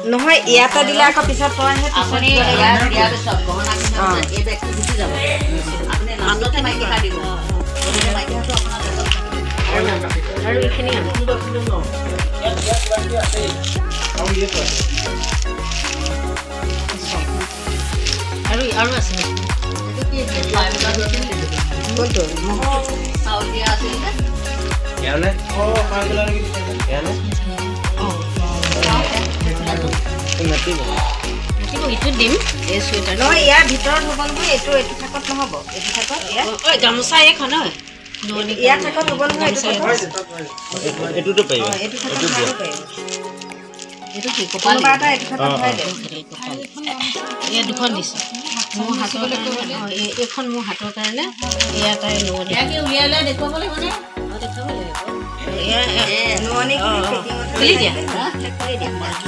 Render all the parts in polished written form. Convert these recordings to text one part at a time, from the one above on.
নহয় ইয়াতে দিলে আকৌ পিছত পৰাহে আপুনি ইয়াত দিয়া পিছত গহনা কিনা এই বেগটো গুচি যাব আপুনি লাষ্টতে মাইকি কা দিব মাইকিটো আপোনাৰ আৰু এইখিনি আৰু আছে এইটো কি ফাইবাৰ দিছিল কোনটো চাউল দিয়া আছিল ইয়ানে ফাইবাৰ লাগি ইয়ানে ইটো দিম এই চুৱেটাৰ নহয় ইয়াৰ ভিতৰত হ'ব নহয় এইটো থাকত নহ'ব এইটো থাকত গামোচা এখন হয় ইয়াৰ থাকত হ'ব নহয় এইটোতো পাৰিব এইটো থাকত পাৰিব এইটো কি কপাল এটা এইটো থাকত ভৰাই দে এই দুখন দিছে মোৰ হাতৰ এইখন মোৰ হাতৰ কাৰণে ইয়াত তাই লোৱা দিয়া কি উলিয়ালে দেখুৱাব লাগিব নে দেখাব লাগিব নোৱনি খুলি দিয়া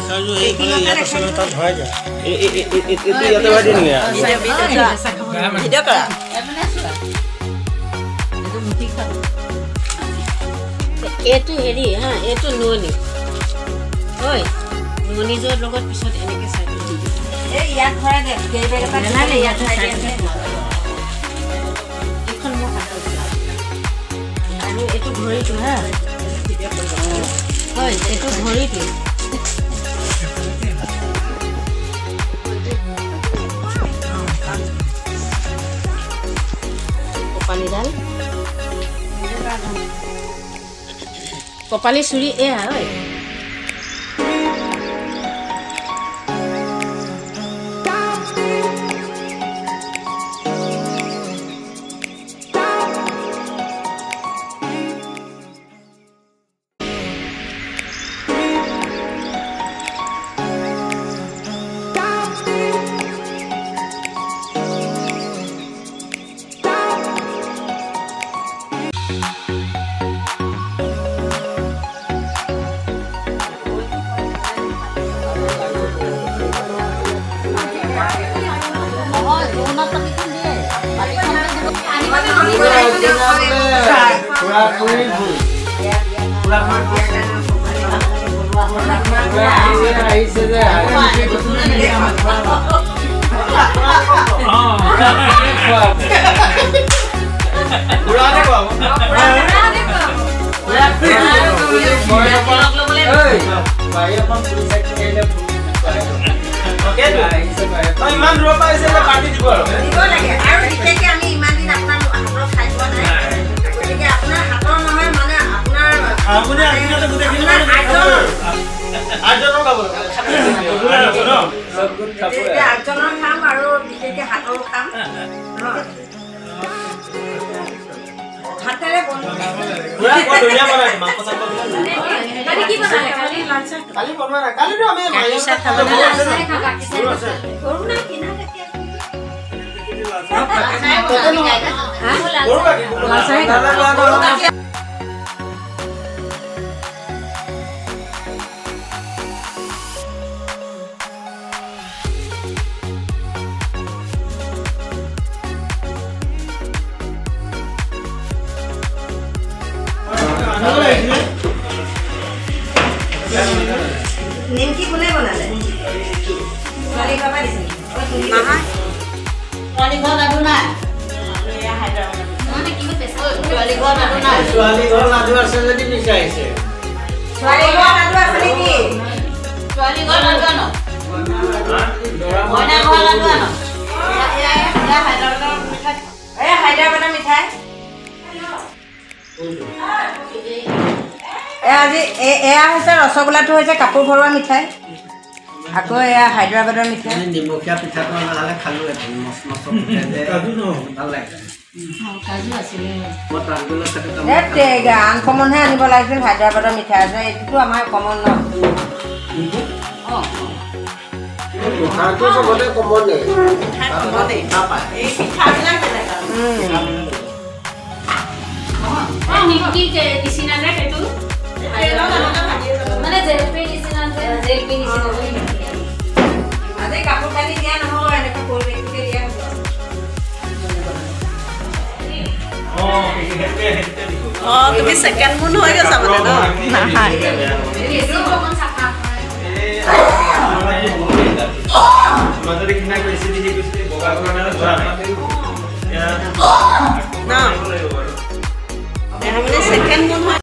সাজু এই ইয়াত আছে তাত ভৰাই যায় এইটো ইয়াতে ভৰাই দিয়ে ভিডিঅ' কৰা এইটো হেৰি হা এইটো নোৱনি ঐ নোৱনিযোৰ লগত পিছত এনেকৈ চাই এই ইয়াত ভৰাই দে কেইবেগ এটা নালাগে ইয়াত ভৰাই দে এইখন মোৰ হাতত আৰু এইটো ঘড়ীটো হা হয় এইটো ঘড়ীটো কপালীডাল কপালী চুৰি এয়া হয় বৰ ধুনীয়া বনাইছে মাংস চাংস বিলাক কালি কি বনালে কালি লাঞ্চ কালি বনোৱা নাই কালিতো আমি মাংস খালো কৰোনা কিনা নিমকি কোনে বনালে ছোৱালী বাবা দিছে নহয় ছোৱালী ঘৰ লাডু নাই এয়া হায়দৰাবাদ মানে কি পেছা ছোৱালী ঘৰ লাডু নাই ছোৱালী ঘৰ লাডু আছে যদি বিচাৰিছে ছোৱালী ঘৰ লাডু আছে নেকি ছোৱালী ঘৰ লাডু আনো মইনা ঘৰ লাডু আনো এয়া হায়দৰাবাদৰ মিঠাই আজি এয়া হৈছে ৰসগোল্লাটো হৈছে কাপোৰ ভৰোৱা মিঠাই আকৌ এয়া হায়দৰাবাদৰ মিঠাই নিমখীয়া পিঠাটো নহ'লে খালো ভাল লাগে আনকমনহে আনিব লাগিছিল হায়দৰাবাদৰ মিঠাই আছে এইটোতো আমাৰ কমন ন আজি কাপোৰ কানি দিয়া নহ'ব এনেকৈ পৰিৱেশটোকে দিয়া তুমি সেকেন্ড মুন হৈ গৈছা মানে ন মাজতে কিনা কৈছে দেখি কৈছে বগা কাৰণে যোৱা নাই না মানে সেকেন্ড মুন